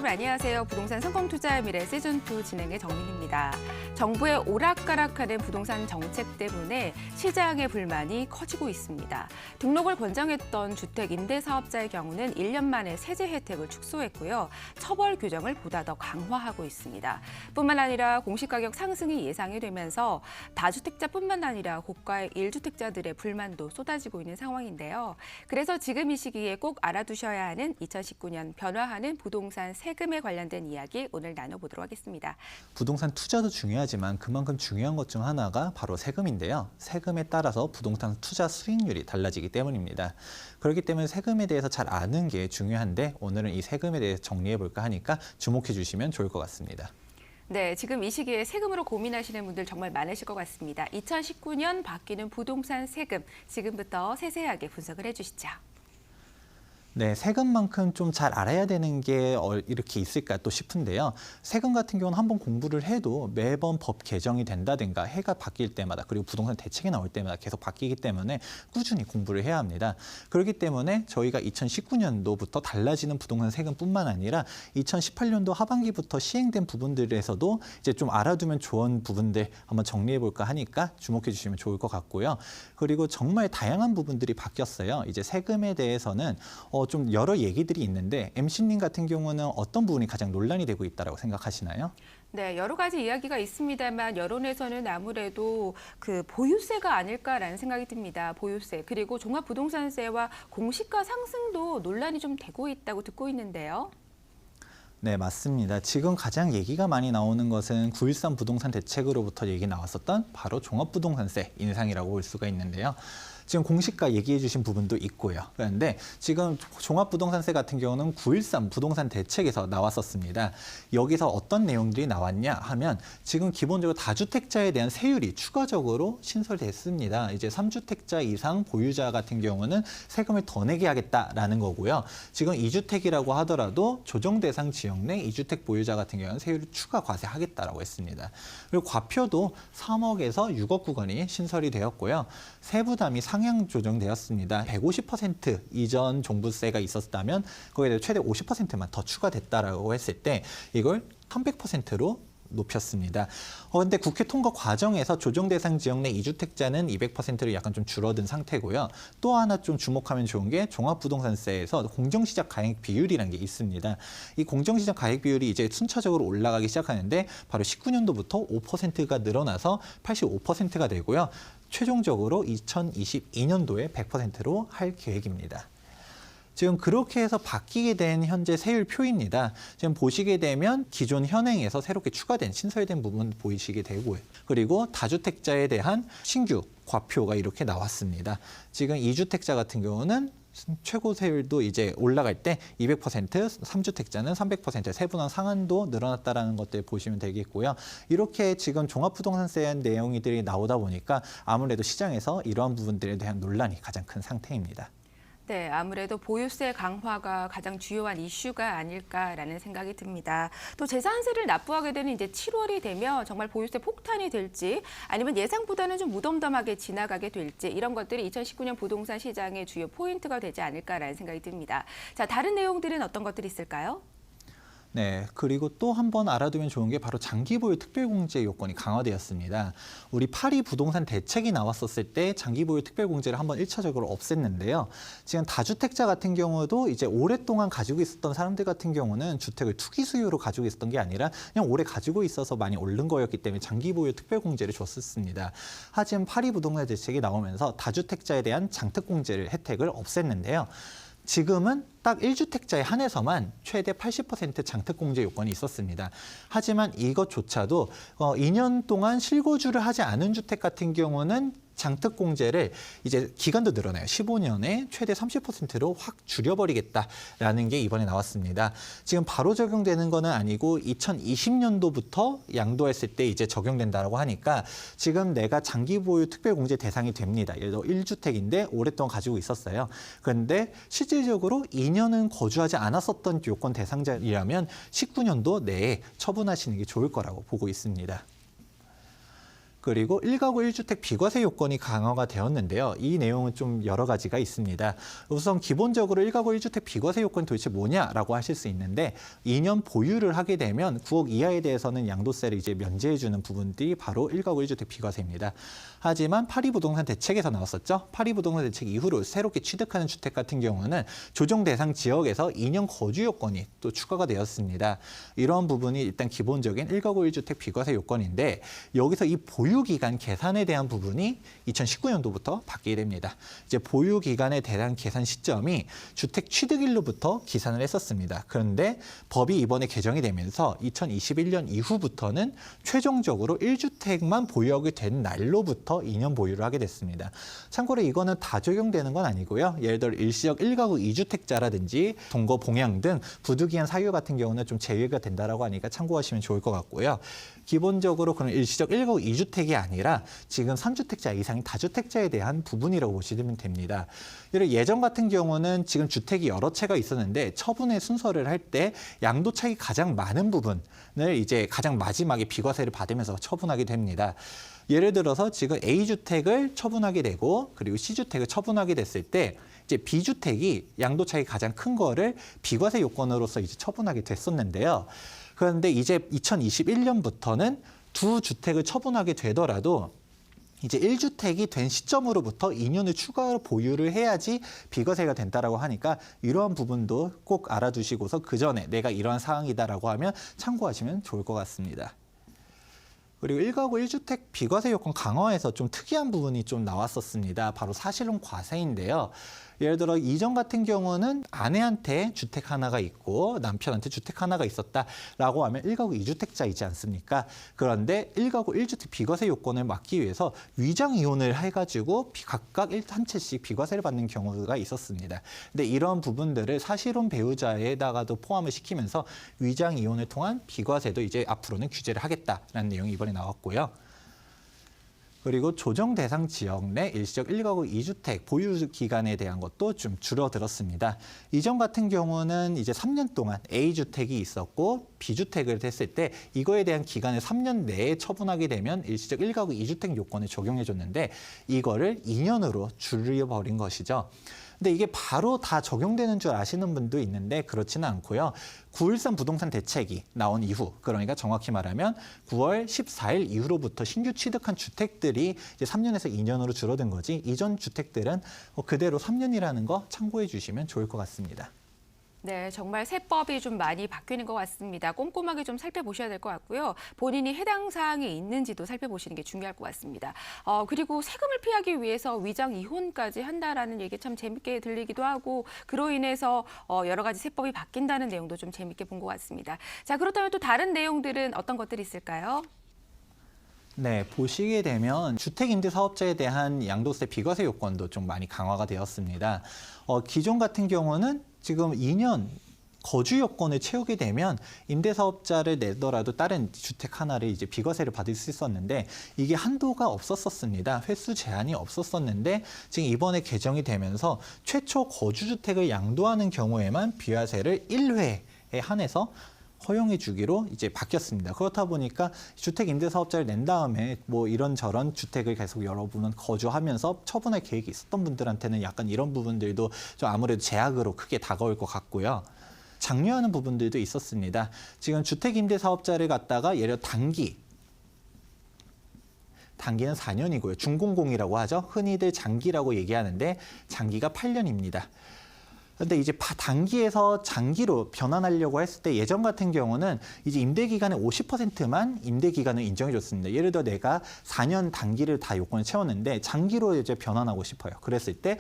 안녕하세요. 부동산 성공투자의 미래 시즌2 진행의 정민입니다. 정부의 오락가락하는 부동산 정책 때문에 시장의 불만이 커지고 있습니다. 등록을 권장했던 주택 임대사업자의 경우는 1년 만에 세제 혜택을 축소했고요. 처벌 규정을 보다 더 강화하고 있습니다. 뿐만 아니라 공시가격 상승이 예상이 되면서 다주택자뿐만 아니라 고가의 1주택자들의 불만도 쏟아지고 있는 상황인데요. 그래서 지금 이 시기에 꼭 알아두셔야 하는 2019년 변화하는 부동산 세금에 관련된 이야기 오늘 나눠보도록 하겠습니다. 부동산 투자도 중요하지만 그만큼 중요한 것 중 하나가 바로 세금인데요. 세금에 따라서 부동산 투자 수익률이 달라지기 때문입니다. 그렇기 때문에 세금에 대해서 잘 아는 게 중요한데 오늘은 이 세금에 대해서 정리해 볼까 하니까 주목해 주시면 좋을 것 같습니다. 네, 지금 이 시기에 세금으로 고민하시는 분들 정말 많으실 것 같습니다. 2019년 바뀌는 부동산 세금, 지금부터 세세하게 분석을 해주시죠. 네, 세금만큼 좀 잘 알아야 되는 게 이렇게 있을까 또 싶은데요. 세금 같은 경우는 한번 공부를 해도 매번 법 개정이 된다든가 해가 바뀔 때마다 그리고 부동산 대책이 나올 때마다 계속 바뀌기 때문에 꾸준히 공부를 해야 합니다. 그렇기 때문에 저희가 2019년도부터 달라지는 부동산 세금뿐만 아니라 2018년도 하반기부터 시행된 부분들에서도 이제 좀 알아두면 좋은 부분들 한번 정리해 볼까 하니까 주목해 주시면 좋을 것 같고요. 그리고 정말 다양한 부분들이 바뀌었어요. 이제 세금에 대해서는 좀 여러 얘기들이 있는데 MC님 같은 경우는 어떤 부분이 가장 논란이 되고 있다고 생각하시나요? 네, 여러 가지 이야기가 있습니다만 여론에서는 아무래도 그 보유세가 아닐까라는 생각이 듭니다. 보유세 그리고 종합부동산세와 공시가 상승도 논란이 좀 되고 있다고 듣고 있는데요. 네, 맞습니다. 지금 가장 얘기가 많이 나오는 것은 9.13 부동산 대책으로부터 얘기 나왔었던 바로 종합부동산세 인상이라고 볼 수가 있는데요. 지금 공시가 얘기해 주신 부분도 있고요. 그런데 지금 종합부동산세 같은 경우는 9.13 부동산 대책에서 나왔었습니다. 여기서 어떤 내용들이 나왔냐 하면 지금 기본적으로 다주택자에 대한 세율이 추가적으로 신설됐습니다. 이제 3주택자 이상 보유자 같은 경우는 세금을 더 내게 하겠다라는 거고요. 지금 2주택이라고 하더라도 조정 대상 지역 내 2주택 보유자 같은 경우는 세율을 추가 과세하겠다라고 했습니다. 그리고 과표도 3억에서 6억 구간이 신설이 되었고요. 세부담이 상향 조정되었습니다. 150% 이전 종부세가 있었다면 거기에 대해 최대 50%만 더 추가됐다라고 했을 때 이걸 300%로 높였습니다. 그런데 국회 통과 과정에서 조정 대상 지역 내 2주택자는 200%로 약간 좀 줄어든 상태고요. 또 하나 좀 주목하면 좋은 게 종합부동산세에서 공정시작 가액 비율이라는 게 있습니다. 이 공정시작 가액 비율이 이제 순차적으로 올라가기 시작하는데 바로 19년도부터 5%가 늘어나서 85%가 되고요. 최종적으로 2022년도에 100%로 할 계획입니다. 지금 그렇게 해서 바뀌게 된 현재 세율표입니다. 지금 보시게 되면 기존 현행에서 새롭게 추가된 신설된 부분 보이시게 되고요. 그리고 다주택자에 대한 신규 과표가 이렇게 나왔습니다. 지금 2주택자 같은 경우는 최고 세율도 이제 올라갈 때 200%, 3주택자는 300% 세분화 상한도 늘어났다라는 것들 보시면 되겠고요. 이렇게 지금 종합부동산세에 내용들이 나오다 보니까 아무래도 시장에서 이러한 부분들에 대한 논란이 가장 큰 상태입니다. 네, 아무래도 보유세 강화가 가장 주요한 이슈가 아닐까라는 생각이 듭니다. 또 재산세를 납부하게 되는 이제 7월이 되면 정말 보유세 폭탄이 될지 아니면 예상보다는 좀 무덤덤하게 지나가게 될지 이런 것들이 2019년 부동산 시장의 주요 포인트가 되지 않을까라는 생각이 듭니다. 자, 다른 내용들은 어떤 것들이 있을까요? 네, 그리고 또 한 번 알아두면 좋은 게 바로 장기보유 특별공제 요건이 강화되었습니다. 우리 파리 부동산 대책이 나왔었을 때 장기보유 특별공제를 한번 1차적으로 없앴는데요. 지금 다주택자 같은 경우도 이제 오랫동안 가지고 있었던 사람들 같은 경우는 주택을 투기 수요로 가지고 있었던 게 아니라 그냥 오래 가지고 있어서 많이 오른 거였기 때문에 장기보유 특별공제를 줬었습니다. 하지만 파리 부동산 대책이 나오면서 다주택자에 대한 장특공제를 혜택을 없앴는데요. 지금은 딱 1주택자에 한해서만 최대 80% 장특공제 요건이 있었습니다. 하지만 이것조차도 2년 동안 실거주를 하지 않은 주택 같은 경우는 장특공제를 이제 기간도 늘어나요. 15년에 최대 30%로 확 줄여버리겠다라는 게 이번에 나왔습니다. 지금 바로 적용되는 거는 아니고 2020년도부터 양도했을 때 이제 적용된다고 하니까 지금 내가 장기 보유 특별공제 대상이 됩니다. 예를 들어 1주택인데 오랫동안 가지고 있었어요. 그런데 실질적으로 2년은 거주하지 않았었던 요건 대상자이라면 19년도 내에 처분하시는 게 좋을 거라고 보고 있습니다. 그리고 1가구 1주택 비과세 요건이 강화가 되었는데요. 이 내용은 좀 여러 가지가 있습니다. 우선 기본적으로 1가구 1주택 비과세 요건이 도대체 뭐냐라고 하실 수 있는데 2년 보유를 하게 되면 9억 이하에 대해서는 양도세를 이제 면제해주는 부분들이 바로 1가구 1주택 비과세입니다. 하지만 파리부동산 대책에서 나왔었죠. 파리부동산 대책 이후로 새롭게 취득하는 주택 같은 경우는 조정 대상 지역에서 2년 거주 요건이 또 추가가 되었습니다. 이런 부분이 일단 기본적인 1가구 1주택 비과세 요건인데 여기서 이 보유기간 계산에 대한 부분이 2019년도부터 바뀌게 됩니다. 이제 보유기간에 대한 계산 시점이 주택 취득일로부터 기산을 했었습니다. 그런데 법이 이번에 개정이 되면서 2021년 이후부터는 최종적으로 1주택만 보유하게 된 날로부터 2년 보유를 하게 됐습니다. 참고로 이거는 다 적용되는 건 아니고요. 예를 들어 일시적 1가구 2주택자라든지 동거 봉양 등 부득이한 사유 같은 경우는 좀 제외가 된다라고 하니까 참고하시면 좋을 것 같고요. 기본적으로 그런 일시적 1가구 2주택이 아니라 지금 3주택자 이상인 다주택자에 대한 부분이라고 보시면 됩니다. 예전 같은 경우는 지금 주택이 여러 채가 있었는데 처분의 순서를 할 때 양도 차익이 가장 많은 부분을 이제 가장 마지막에 비과세를 받으면서 처분하게 됩니다. 예를 들어서 지금 A주택을 처분하게 되고 그리고 C주택을 처분하게 됐을 때 이제 B주택이 양도 차익이 가장 큰 거를 비과세 요건으로서 이제 처분하게 됐었는데요. 그런데 이제 2021년부터는 두 주택을 처분하게 되더라도 이제 1주택이 된 시점으로부터 2년을 추가로 보유를 해야지 비과세가 된다라고 하니까 이러한 부분도 꼭 알아두시고서 그 전에 내가 이러한 상황이다라고 하면 참고하시면 좋을 것 같습니다. 그리고 1가구 1주택 비과세 요건 강화에서 좀 특이한 부분이 좀 나왔었습니다. 바로 사실혼 과세인데요. 예를 들어 이전 같은 경우는 아내한테 주택 하나가 있고 남편한테 주택 하나가 있었다라고 하면 1가구 2주택자이지 않습니까? 그런데 1가구 1주택 비과세 요건을 막기 위해서 위장 이혼을 해가지고 각각 한 채씩 비과세를 받는 경우가 있었습니다. 근데 이런 부분들을 사실혼 배우자에다가도 포함을 시키면서 위장 이혼을 통한 비과세도 이제 앞으로는 규제를 하겠다라는 내용이 이번에 나왔고요. 그리고 조정 대상 지역 내 일시적 1가구 2주택 보유 기간에 대한 것도 좀 줄어들었습니다. 이전 같은 경우는 이제 3년 동안 A주택이 있었고 B주택을 했을 때 이거에 대한 기간을 3년 내에 처분하게 되면 일시적 1가구 2주택 요건을 적용해 줬는데 이거를 2년으로 줄여버린 것이죠. 근데 이게 바로 다 적용되는 줄 아시는 분도 있는데 그렇지는 않고요. 9.13 부동산 대책이 나온 이후, 그러니까 정확히 말하면 9월 14일 이후로부터 신규 취득한 주택들이 이제 3년에서 2년으로 줄어든 거지 이전 주택들은 그대로 3년이라는 거 참고해 주시면 좋을 것 같습니다. 네, 정말 세법이 좀 많이 바뀌는 것 같습니다. 꼼꼼하게 좀 살펴보셔야 될 것 같고요. 본인이 해당 사항이 있는지도 살펴보시는 게 중요할 것 같습니다. 그리고 세금을 피하기 위해서 위장 이혼까지 한다라는 얘기 참 재밌게 들리기도 하고 그로 인해서 여러 가지 세법이 바뀐다는 내용도 좀 재밌게 본 것 같습니다. 자, 그렇다면 또 다른 내용들은 어떤 것들이 있을까요? 네, 보시게 되면 주택임대사업자에 대한 양도세 비과세 요건도 좀 많이 강화가 되었습니다. 기존 같은 경우는 지금 2년 거주 요건을 채우게 되면 임대사업자를 내더라도 다른 주택 하나를 이제 비과세를 받을 수 있었는데 이게 한도가 없었습니다. 횟수 제한이 없었는데 지금 이번에 개정이 되면서 최초 거주주택을 양도하는 경우에만 비과세를 1회에 한해서 허용해 주기로 이제 바뀌었습니다. 그렇다 보니까 주택 임대 사업자를 낸 다음에 뭐 이런저런 주택을 계속 여러분은 거주하면서 처분할 계획이 있었던 분들한테는 약간 이런 부분들도 좀 아무래도 제약으로 크게 다가올 것 같고요. 장려하는 부분들도 있었습니다. 지금 주택 임대 사업자를 갖다가 예를 들어 단기는 4년이고요. 중공공이라고 하죠. 흔히들 장기라고 얘기하는데 장기가 8년입니다. 근데 이제 단기에서 장기로 변환하려고 했을 때 예전 같은 경우는 이제 임대 기간의 50%만 임대 기간을 인정해 줬습니다. 예를 들어 내가 4년 단기를 다 요건을 채웠는데 장기로 이제 변환하고 싶어요. 그랬을 때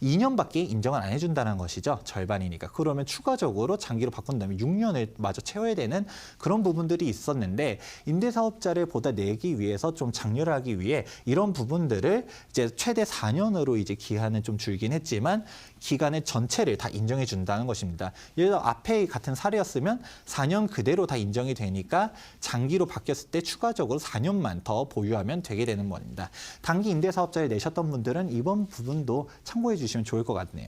2년밖에 인정을 안 해준다는 것이죠. 절반이니까. 그러면 추가적으로 장기로 바꾼 다음에 6년을 마저 채워야 되는 그런 부분들이 있었는데 임대사업자를 보다 내기 위해서 좀 장려를 하기 위해 이런 부분들을 이제 최대 4년으로 이제 기한을 좀 줄긴 했지만 기간의 전체를 다 인정해 준다는 것입니다. 예를 들어 앞에 같은 사례였으면 4년 그대로 다 인정이 되니까 장기로 바뀌었을 때 추가적으로 4년만 더 보유하면 되게 되는 겁니다. 단기 임대사업자를 내셨던 분들은 이번 부분도 참고해 주시면 좋을 것 같네요.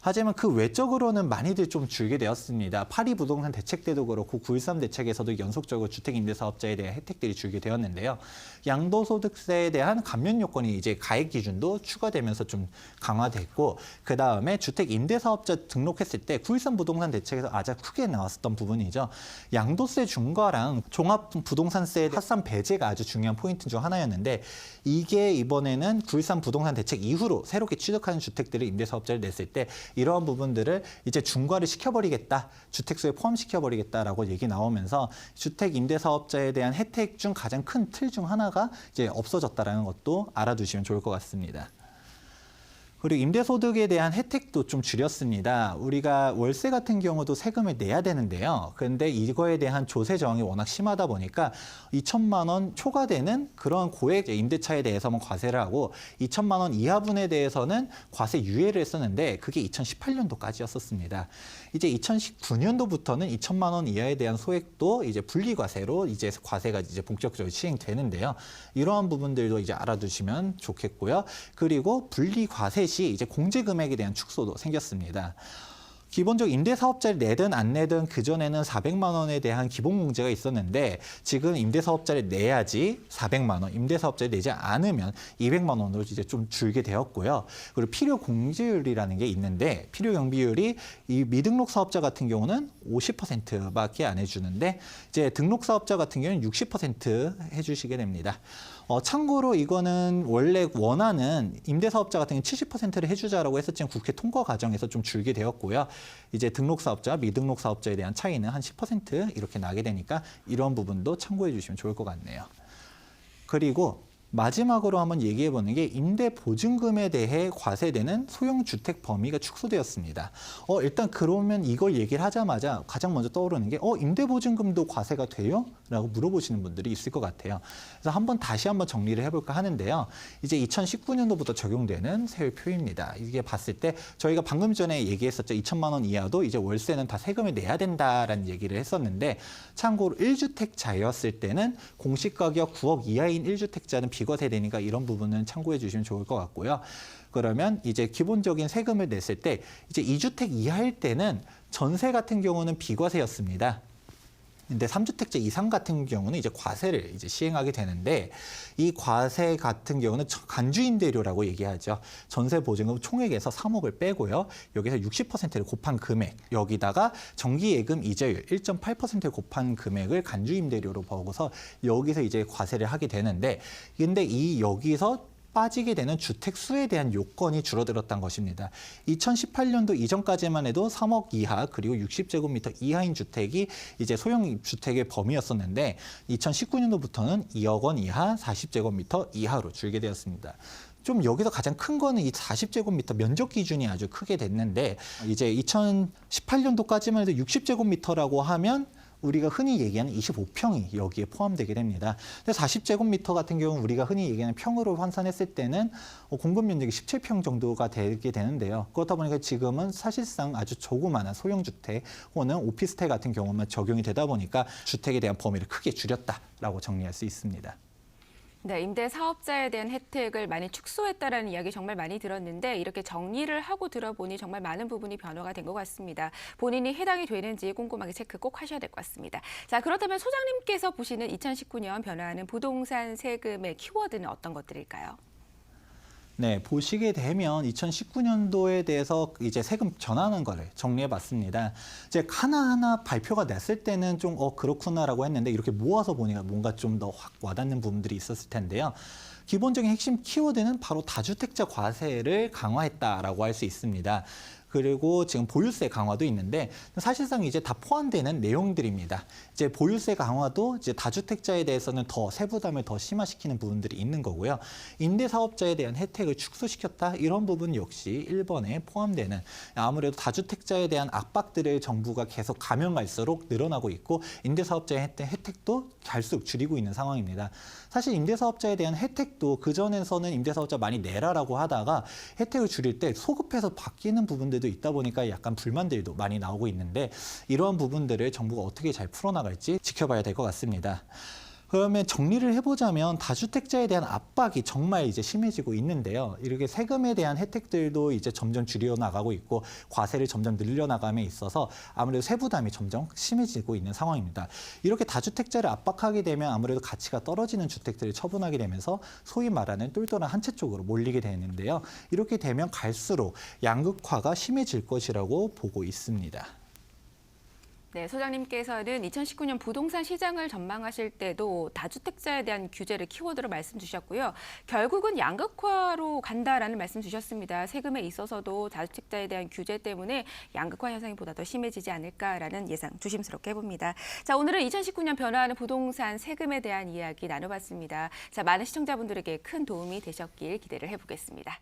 하지만 그 외적으로는 많이들 좀 줄게 되었습니다. 8.2 부동산 대책 때도 그렇고 9.13 대책에서도 연속적으로 주택임대사업자에 대한 혜택들이 줄게 되었는데요. 양도소득세에 대한 감면 요건이 이제 가액 기준도 추가되면서 좀 강화됐고, 그 다음에 주택임대사업자 등록했을 때 9.13 부동산 대책에서 아주 크게 나왔었던 부분이죠. 양도세 중과랑 종합부동산세 합산 배제가 아주 중요한 포인트 중 하나였는데, 이게 이번에는 9.13 부동산 대책 이후로 새롭게 취득하는 주택들을 임대사업자를 냈을 때 이러한 부분들을 이제 중과를 시켜버리겠다, 주택수에 포함시켜버리겠다라고 얘기 나오면서 주택 임대사업자에 대한 혜택 중 가장 큰 틀 중 하나가 이제 없어졌다라는 것도 알아두시면 좋을 것 같습니다. 그리고 임대소득에 대한 혜택도 좀 줄였습니다. 우리가 월세 같은 경우도 세금을 내야 되는데요. 그런데 이거에 대한 조세 저항이 워낙 심하다 보니까 2천만 원 초과되는 그런 고액 임대차에 대해서만 과세를 하고 2천만 원 이하분에 대해서는 과세 유예를 했었는데 그게 2018년도까지였었습니다. 이제 2019년도부터는 2천만 원 이하에 대한 소액도 이제 분리과세로 이제 과세가 이제 본격적으로 시행되는데요. 이러한 부분들도 이제 알아두시면 좋겠고요. 그리고 분리과세 시 이제 공제 금액에 대한 축소도 생겼습니다. 기본적으로 임대사업자를 내든 안 내든 그전에는 400만 원에 대한 기본 공제가 있었는데 지금 임대사업자를 내야지 400만 원, 임대사업자를 내지 않으면 200만 원으로 이제 좀 줄게 되었고요. 그리고 필요 공제율이라는 게 있는데 필요 경비율이 이 미등록 사업자 같은 경우는 50%밖에 안 해주는데 이제 등록 사업자 같은 경우는 60% 해주시게 됩니다. 참고로 이거는 원래 원하는 임대사업자 같은 경우는 70%를 해주자라고 했었지만 국회 통과 과정에서 좀 줄게 되었고요. 이제 등록사업자, 미등록사업자에 대한 차이는 한 10% 이렇게 나게 되니까 이런 부분도 참고해 주시면 좋을 것 같네요. 그리고 마지막으로 한번 얘기해 보는 게 임대보증금에 대해 과세되는 소형주택 범위가 축소되었습니다. 일단 그러면 이걸 얘기를 하자마자 가장 먼저 떠오르는 게 임대보증금도 과세가 돼요? 라고 물어보시는 분들이 있을 것 같아요. 그래서 다시 한번 정리를 해볼까 하는데요. 이제 2019년도부터 적용되는 세율표입니다. 이게 봤을 때 저희가 방금 전에 얘기했었죠. 2천만 원 이하도 이제 월세는 다 세금을 내야 된다라는 얘기를 했었는데 참고로 1주택자였을 때는 공시가격 9억 이하인 1주택자는 비과세되니까 이런 부분은 참고해 주시면 좋을 것 같고요. 그러면 이제 기본적인 세금을 냈을 때 이제 2주택 이하일 때는 전세 같은 경우는 비과세였습니다. 근데 3주택자 이상 같은 경우는 이제 과세를 이제 시행하게 되는데 이 과세 같은 경우는 간주임대료라고 얘기하죠. 전세보증금 총액에서 3억을 빼고요. 여기서 60%를 곱한 금액, 여기다가 정기예금 이자율 1.8%를 곱한 금액을 간주임대료로 보고서 여기서 이제 과세를 하게 되는데 근데 여기서 빠지게 되는 주택 수에 대한 요건이 줄어들었던 것입니다. 2018년도 이전까지만 해도 3억 이하 그리고 60제곱미터 이하인 주택이 이제 소형 주택의 범위였었는데 2019년도부터는 2억 원 이하 40제곱미터 이하로 줄게 되었습니다. 좀 여기서 가장 큰 거는 이 40제곱미터 면적 기준이 아주 크게 됐는데 이제 2018년도까지만 해도 60제곱미터라고 하면 우리가 흔히 얘기하는 25평이 여기에 포함되게 됩니다. 근데 40제곱미터 같은 경우는 우리가 흔히 얘기하는 평으로 환산했을 때는 공급 면적이 17평 정도가 되게 되는데요. 그렇다 보니까 지금은 사실상 아주 조그마한 소형주택 혹은 오피스텔 같은 경우만 적용이 되다 보니까 주택에 대한 범위를 크게 줄였다라고 정리할 수 있습니다. 네, 임대 사업자에 대한 혜택을 많이 축소했다라는 이야기 정말 많이 들었는데 이렇게 정리를 하고 들어보니 정말 많은 부분이 변화가 된 것 같습니다. 본인이 해당이 되는지 꼼꼼하게 체크 꼭 하셔야 될 것 같습니다. 자, 그렇다면 소장님께서 보시는 2019년 변화하는 부동산 세금의 키워드는 어떤 것들일까요? 네, 보시게 되면 2019년도에 대해서 이제 세금 전환하는 거를 정리해 봤습니다. 이제 하나하나 발표가 났을 때는 좀 그렇구나라고 했는데 이렇게 모아서 보니까 뭔가 좀 더 확 와닿는 부분들이 있었을 텐데요. 기본적인 핵심 키워드는 바로 다주택자 과세를 강화했다라고 할 수 있습니다. 그리고 지금 보유세 강화도 있는데 사실상 이제 다 포함되는 내용들입니다. 이제 보유세 강화도 이제 다주택자에 대해서는 더 세부담을 더 심화시키는 부분들이 있는 거고요. 임대사업자에 대한 혜택을 축소시켰다 이런 부분 역시 1번에 포함되는 아무래도 다주택자에 대한 압박들을 정부가 계속 가면 갈수록 늘어나고 있고 임대사업자의 혜택도 갈수록 줄이고 있는 상황입니다. 사실 임대사업자에 대한 혜택도 그전에서는 임대사업자 많이 내라라고 하다가 혜택을 줄일 때 소급해서 바뀌는 부분들도 있다 보니까 약간 불만들도 많이 나오고 있는데 이러한 부분들을 정부가 어떻게 잘 풀어나갈지 지켜봐야 될 것 같습니다. 그러면 정리를 해보자면 다주택자에 대한 압박이 정말 이제 심해지고 있는데요. 이렇게 세금에 대한 혜택들도 이제 점점 줄여나가고 있고 과세를 점점 늘려나감에 있어서 아무래도 세부담이 점점 심해지고 있는 상황입니다. 이렇게 다주택자를 압박하게 되면 아무래도 가치가 떨어지는 주택들을 처분하게 되면서 소위 말하는 똘똘한 한 채 쪽으로 몰리게 되는데요. 이렇게 되면 갈수록 양극화가 심해질 것이라고 보고 있습니다. 네, 소장님께서는 2019년 부동산 시장을 전망하실 때도 다주택자에 대한 규제를 키워드로 말씀 주셨고요. 결국은 양극화로 간다라는 말씀 주셨습니다. 세금에 있어서도 다주택자에 대한 규제 때문에 양극화 현상이 보다 더 심해지지 않을까라는 예상 조심스럽게 해봅니다. 자, 오늘은 2019년 변화하는 부동산 세금에 대한 이야기 나눠봤습니다. 자, 많은 시청자분들에게 큰 도움이 되셨길 기대를 해보겠습니다.